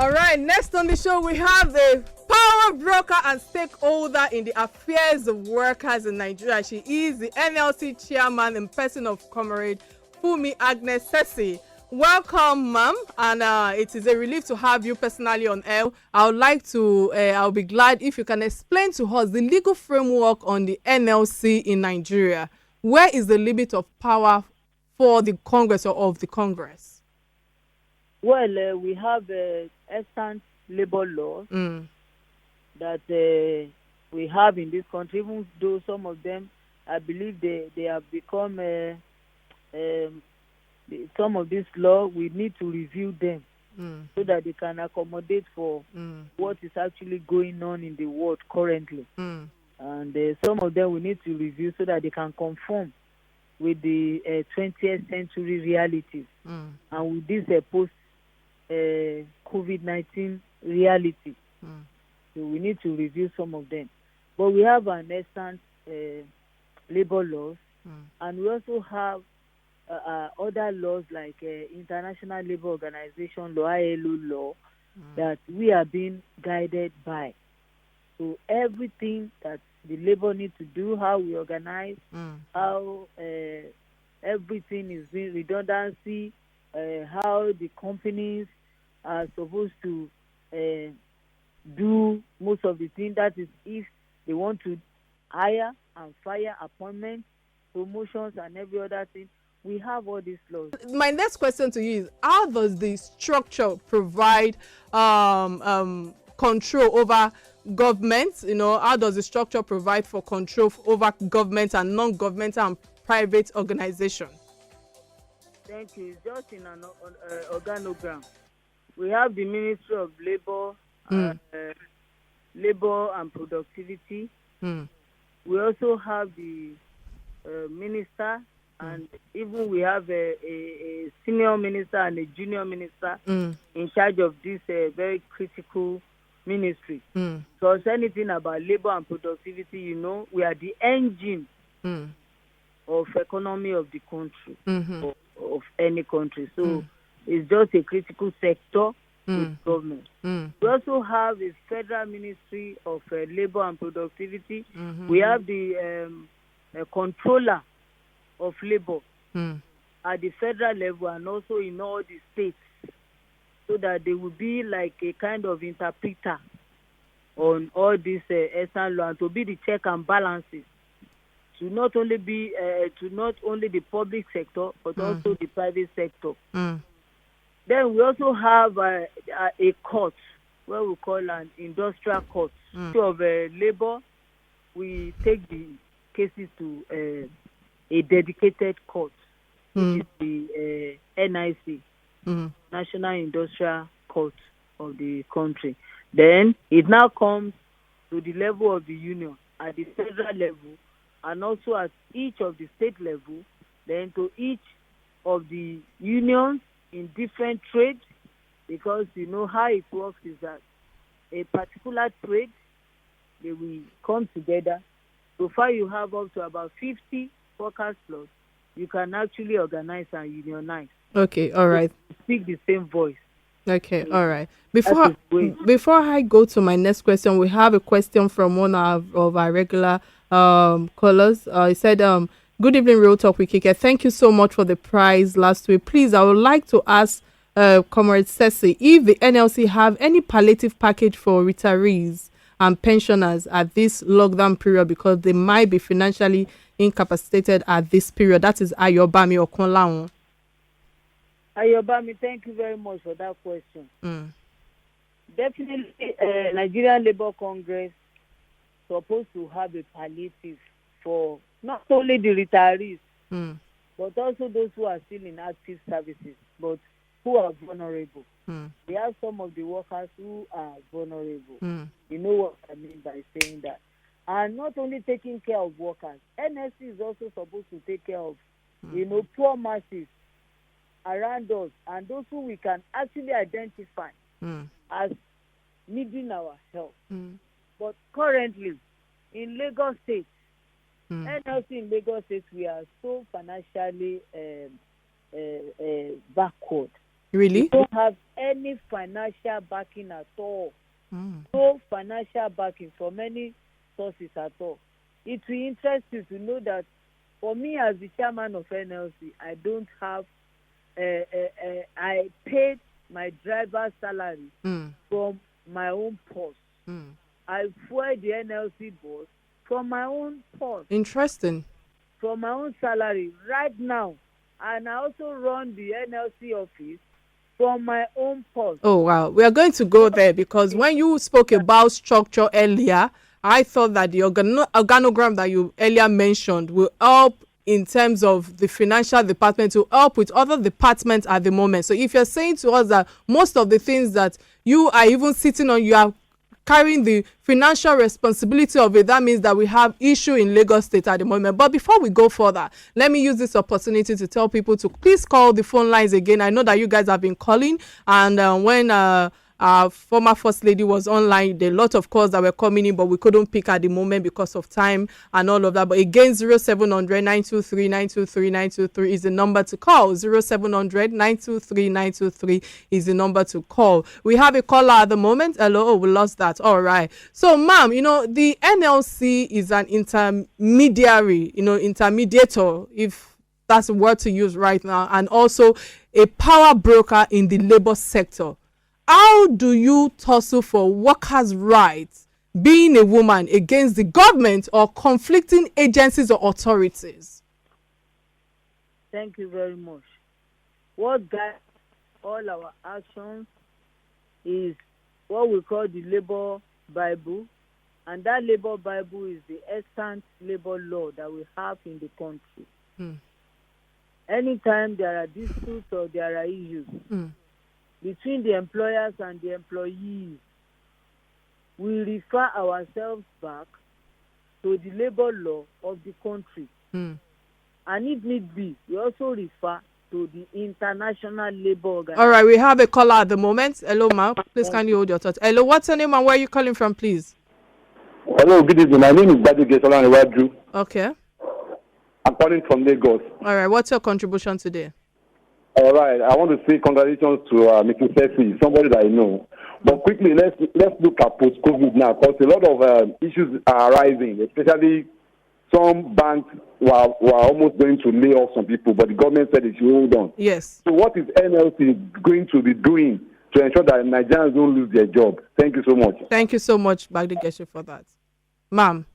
All right, next on the show, we have the power broker and stakeholder in the affairs of workers in Nigeria. She is the NLC chairman in person of Comrade Agnes Sessi. Welcome, ma'am, and it is a relief to have you personally on air. I'll be glad if you can explain to us the legal framework on the NLC in Nigeria. Where is the limit of power for the Congress or of the Congress? Well, we have extant labor laws that we have in this country, even though some of them, I believe they have become, some of these laws, we need to review them so that they can accommodate for what is actually going on in the world currently. And some of them we need to review so that they can conform with the 20th century realities and with this post-COVID-19 reality. So we need to review some of them. But we have an extant labor laws, and we also have other laws like International Labour Organization law, ILO law, that we are being guided by. So everything that the labor need to do, how we organize, how everything is being redundancy, how the companies are supposed to do most of the things. That is, if they want to hire and fire, appointments, promotions, and every other thing, we have all these laws. My next question to you is, how does the structure provide control over government? How does the structure provide for control over government and non-governmental and private organizations? Thank you. It's just in an organogram. We have the Ministry of Labor, Labor and Productivity. We also have the minister, and even we have a senior minister and a junior minister in charge of this very critical ministry. Because anything about labor and productivity, we are the engine of economy of the country, of any country. So it's just a critical sector with government. We also have a federal ministry of labor and productivity. We have the controller of labor at the federal level and also in all the states, so that they will be like a kind of interpreter on all these external law, and to be the check and balances to not only be the public sector but also the private sector. Then we also have a court, what we call an industrial court of labor. We take the cases to a dedicated court, which is the NIC, National Industrial Court of the country. Then it now comes to the level of the union at the federal level, and also at each of the state level, then to each of the unions in different trades, because how it works is that a particular trade, they will come together. So far you have up to about 50 workers plus, you can actually organize and unionize. Okay, all right. Speak the same voice. Okay, all right. Before I go to my next question, we have a question from one of our regular callers. He said, good evening, Real Talk with Kike. Thank you so much for the prize last week. Please, I would like to ask Comrade Sessi if the NLC have any palliative package for retirees and pensioners at this lockdown period, because they might be financially incapacitated at this period. That is Ayobami Okonlawon. Ayobami, thank you very much for that question. Definitely, Nigerian Labour Congress supposed to have a palliative for not only the retirees, but also those who are still in active services, but who are vulnerable. We have some of the workers who are vulnerable. You know what I mean by saying that. And not only taking care of workers, NLC is also supposed to take care of, poor masses around us, and those who we can actually identify as needing our help. But currently, in Lagos State, NLC in Lagos State, we are so financially backward. Really? We don't have any financial backing at all. No financial backing from any sources at all. It will interest you to know that for me as the chairman of NLC, I don't have, I paid my driver's salary from my own purse. I fuel the NLC boss from my own purse. Interesting. From my own salary right now. And I also run the NLC office from my own purse. Oh, wow. We are going to go there because when you spoke about structure earlier, I thought that the organogram that you earlier mentioned will help in terms of the financial department to help with other departments at the moment. So if you're saying to us that most of the things that you are even sitting on, you are carrying the financial responsibility of it, that means that we have issue in Lagos State at the moment. But before we go further, let me use this opportunity to tell people to please call the phone lines again. I know that you guys have been calling, and when our former first lady was online, there are a lot of calls that were coming in, but we couldn't pick at the moment because of time and all of that. But again, 0700 923 923 923 is the number to call. 0700 923 923 is the number to call. We have a caller at the moment. Hello, oh, we lost that. All right. So, ma'am, you know, the NLC is an intermediary, you know, intermediator, if that's a word to use right now, and also a power broker in the labor sector. How do you tussle for workers' rights, being a woman, against the government or conflicting agencies or authorities? Thank you very much. What guides all our actions is what we call the Labor Bible, and that Labor Bible is the extant labor law that we have in the country. Anytime there are disputes or there are issues between the employers and the employees, we refer ourselves back to the labor law of the country. And if need be, we also refer to the International Labour Organization. All right, we have a caller at the moment. Hello, ma'am. Please kindly hold your thoughts. Hello, what's your name and where are you calling from, please? Hello, good evening. My name is Badi. Okay. I'm calling from Lagos. All right, what's your contribution today? All right, I want to say congratulations to Mrs. Sessi, somebody that I know. But quickly, let's look at post-COVID now, because a lot of issues are arising, especially some banks were almost going to lay off some people, but the government said it should hold on. Yes. So what is NLC going to be doing to ensure that Nigerians don't lose their job? Thank you so much. Thank you so much, Bagdegeshi, for that. Ma'am.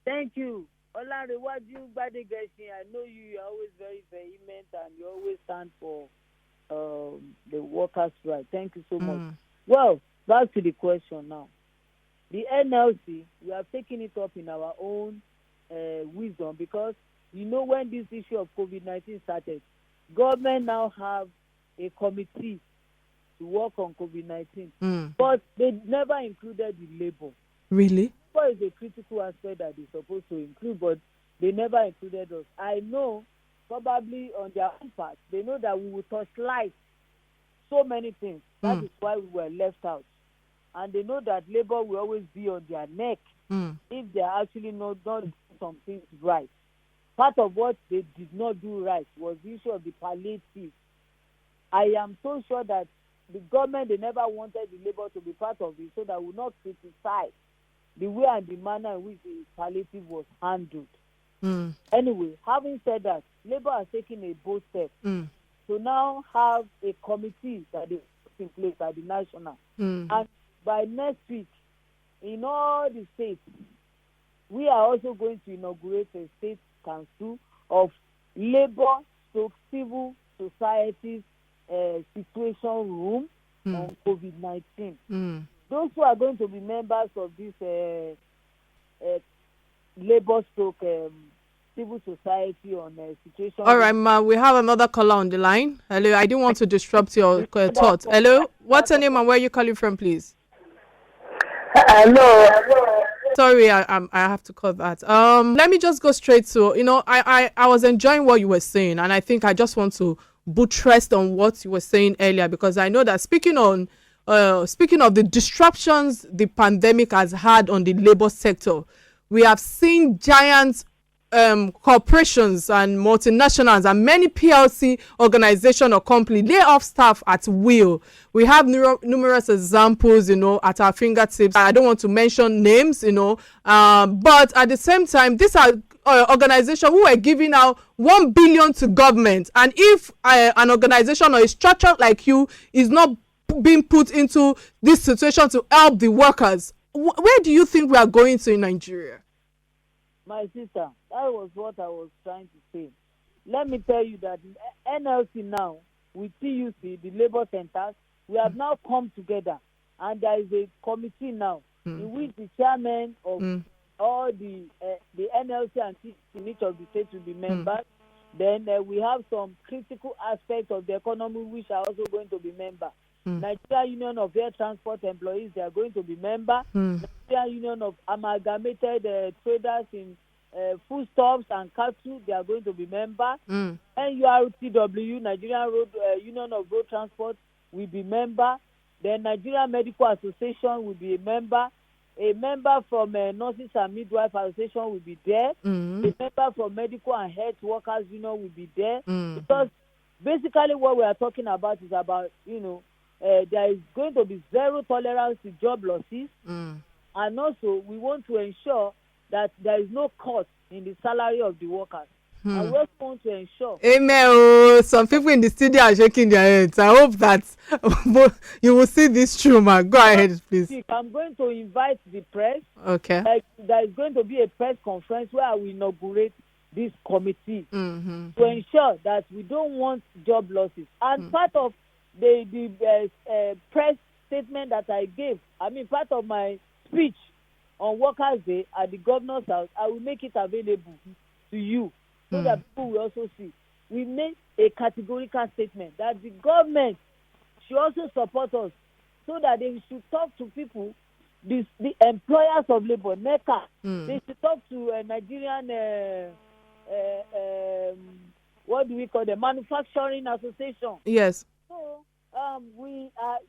Thank you. Olarewaju Bagdegeshi, I know you are always very vehement and you always stand for the workers' right. Thank you so much. Well, back to the question now. The NLC, we have taken it up in our own wisdom, because you know when this issue of COVID-19 started, government now have a committee to work on COVID-19, but they never included the labor. Really? Labor is a critical aspect that they're supposed to include, but they never included us. I know probably on their own part, they know that we will touch light so many things. That is why we were left out. And they know that labor will always be on their neck if they are actually not doing some things right. Part of what they did not do right was the issue of the palliative. I am so sure that the government, they never wanted the labor to be part of it, so that we will not criticize the way and the manner in which the palliative was handled. Anyway, having said that, labor has taken a bold step to now have a committee that is in place at the national. And by next week, in all the states, we are also going to inaugurate a state council of labor/civil societies situation room on COVID-19. Those who are going to be members of this labor/civil society on situation. All right, ma, we have another caller on the line. Hello, I didn't want to disrupt your thoughts. Hello, what's your name and where are you calling from, please? Hello. Sorry, I have to cut that. Let me just go straight to, you know, I was enjoying what you were saying, and I think I just want to buttress on what you were saying earlier, because I know that speaking of the disruptions the pandemic has had on the labor sector, we have seen giants corporations and multinationals and many PLC organization or company lay off staff at will. We have numerous examples, at our fingertips. I don't want to mention names, but at the same time, these are organizations who are giving out 1 billion to government. And if an organization or a structure like you is not being put into this situation to help the workers, where do you think we are going to in Nigeria? My sister, that was what I was trying to say. Let me tell you that NLC now, with TUC, the labor centers, we have now come together, and there is a committee now in which the chairman of all the NLC and TUC in each of the states will be members. Then we have some critical aspects of the economy which are also going to be members. Nigerian Union of Air Transport Employees, they are going to be members. Nigerian Union of Amalgamated Traders in Foodstuffs and Cattle, they are going to be members. NURTW, Nigerian Road Union of Road Transport, will be member. Then Nigerian Medical Association will be a member. A member from Nurses and Midwife Association will be there. A member from Medical and Health Workers Union will be there. Because basically what we are talking about is about, there is going to be zero tolerance to job losses. And also, we want to ensure that there is no cut in the salary of the workers. And we also want to ensure. Amen. Some people in the studio are shaking their heads. I hope that you will see this through, man. Go ahead, please. I'm going to invite the press. Okay. There is going to be a press conference where I will inaugurate this committee to ensure that we don't want job losses. And part of the press statement that I gave, part of my speech on Workers' Day at the Governor's House, I will make it available to you so that people will also see. We made a categorical statement that the government should also support us so that they should talk to people, the employers of labor, NECA. They should talk to Nigerian, what do we call the Manufacturing Association. Yes. So we are,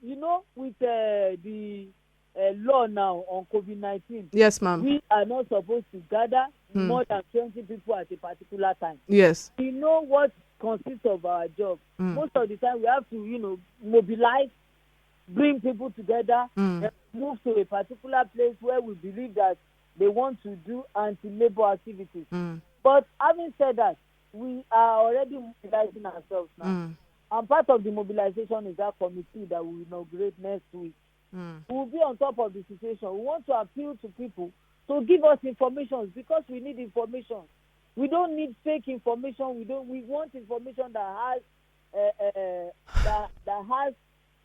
with the law now on COVID-19. Yes, ma'am. We are not supposed to gather more than 20 people at a particular time. Yes. We know what consists of our job. Most of the time we have to, mobilize, bring people together, and move to a particular place where we believe that they want to do anti-labor activities. But having said that, we are already mobilizing ourselves now. And part of the mobilization is that committee that we will inaugurate next week. We will be on top of the situation. We want to appeal to people to give us information because we need information. We don't need fake information. We want information that has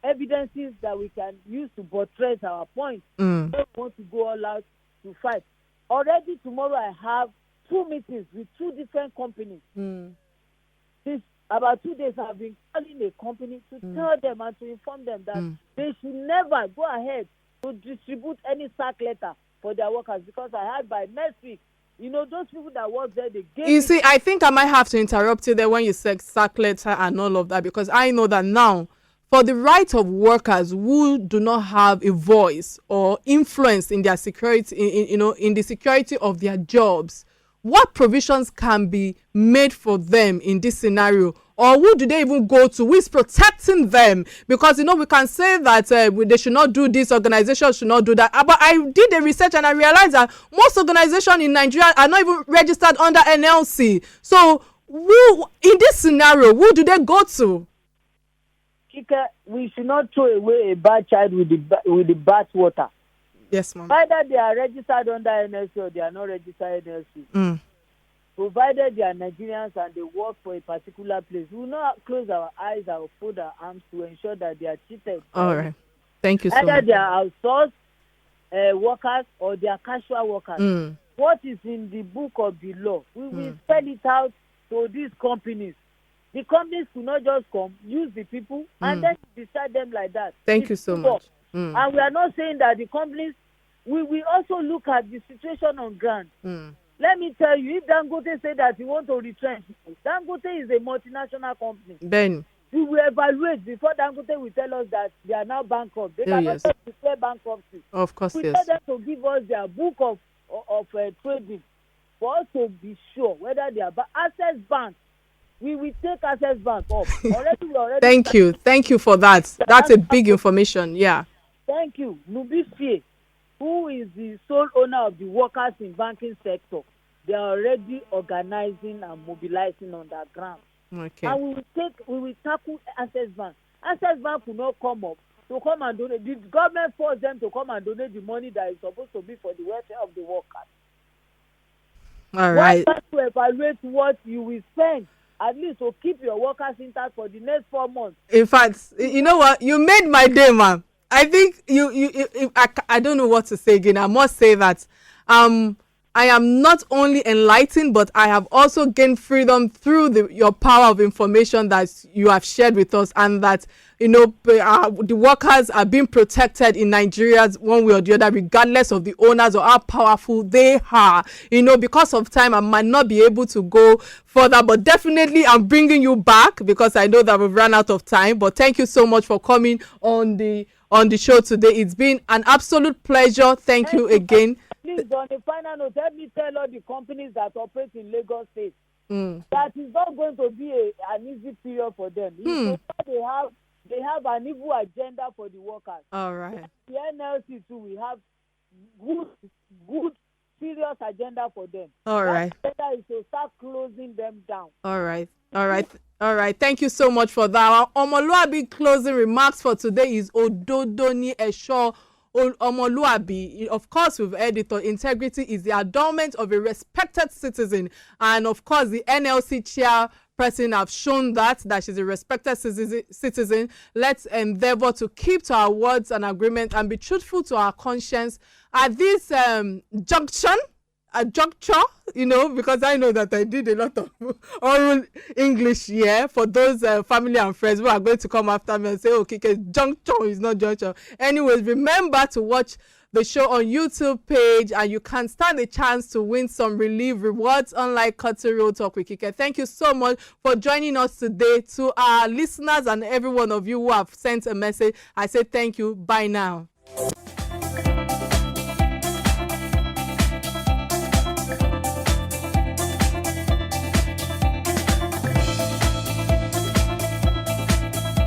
evidences that we can use to buttress our point. We don't want to go all out to fight. Already tomorrow I have 2 meetings with 2 different companies. Since about 2 days I've been calling a company to tell them and to inform them that they should never go ahead to distribute any sack letter for their workers, because I heard by next week, those people that work there, they gave. You see, I think I might have to interrupt you there when you said sack letter and all of that, because I know that now, for the right of workers who do not have a voice or influence in their security, in the security of their jobs, what provisions can be made for them in this scenario? Or who do they even go to? Who is protecting them? Because, we can say that they should not do this, organizations should not do that. But I did the research and I realized that most organizations in Nigeria are not even registered under NLC. So, in this scenario, who do they go to? Kike, we should not throw away a bad child with the bath water. Yes, ma'am. Either they are registered under NLC or they are not registered NLC. Provided they are Nigerians and they work for a particular place, we will not close our eyes or fold our arms to ensure that they are treated. All right. Thank you so much. Either they are outsourced workers or they are casual workers. What is in the book of the law, we will spell it out to these companies. The companies could not just come, use the people, and then decide them like that. Thank you so much. And we are not saying that the companies, we will also look at the situation on ground. Let me tell you, if Dangote say that he want to retrench, Dangote is a multinational company. Then we will evaluate before Dangote will tell us that they are now bankrupt. They cannot just declare bankruptcy. Of course, we yes. tell them to give us their book of trading. for us to be sure whether they are Access Bank. We will take Access Bank up. Already. Thank you for that. That's a big information. Yeah. Thank you. Nubifie, who is the sole owner of the workers in banking sector, they are already organizing and mobilizing on the ground. Okay. And we will tackle Access Bank. Access Bank will not come up to come and donate. The government forced them to come and donate the money that is supposed to be for the welfare of the workers. All right. Why to evaluate what you will spend, at least to keep your workers intact for the next 4 months. In fact, you know what? You made my day, man. I think I don't know what to say again. I must say that I am not only enlightened, but I have also gained freedom through your power of information that you have shared with us, and that, you know, the workers are being protected in Nigeria one way or the other, regardless of the owners or how powerful they are. You know, because of time, I might not be able to go further, but definitely I'm bringing you back because I know that we've run out of time. But thank you so much for coming on the show today. It's been an absolute pleasure. Thank you again. Please, on a final note, let me tell all the companies that operate in Lagos State that is not going to be an easy period for them. They have an evil agenda for the workers. All right. The NLC too, we have good, serious agenda for them. All right. That agenda is to start closing them down. All right. Thank you so much for that. Our Omoluabi closing remarks for today is Ododoni Esho Omoluabi. Of course, we've heard it. Integrity is the adornment of a respected citizen, and of course, the NLC chairperson have shown that she's a respected citizen. Let's endeavor to keep to our words and agreement and be truthful to our conscience at this juncture, you know, because I know that I did a lot of oral English here for those family and friends who are going to come after me and say, okay, juncture is not juncture. Anyways, remember to watch the show on YouTube page, and you can stand a chance to win some relief rewards, unlike Cutting Real Talk with Kike. Thank you so much for joining us today. To our listeners and every one of you who have sent a message, I say thank you. Bye now.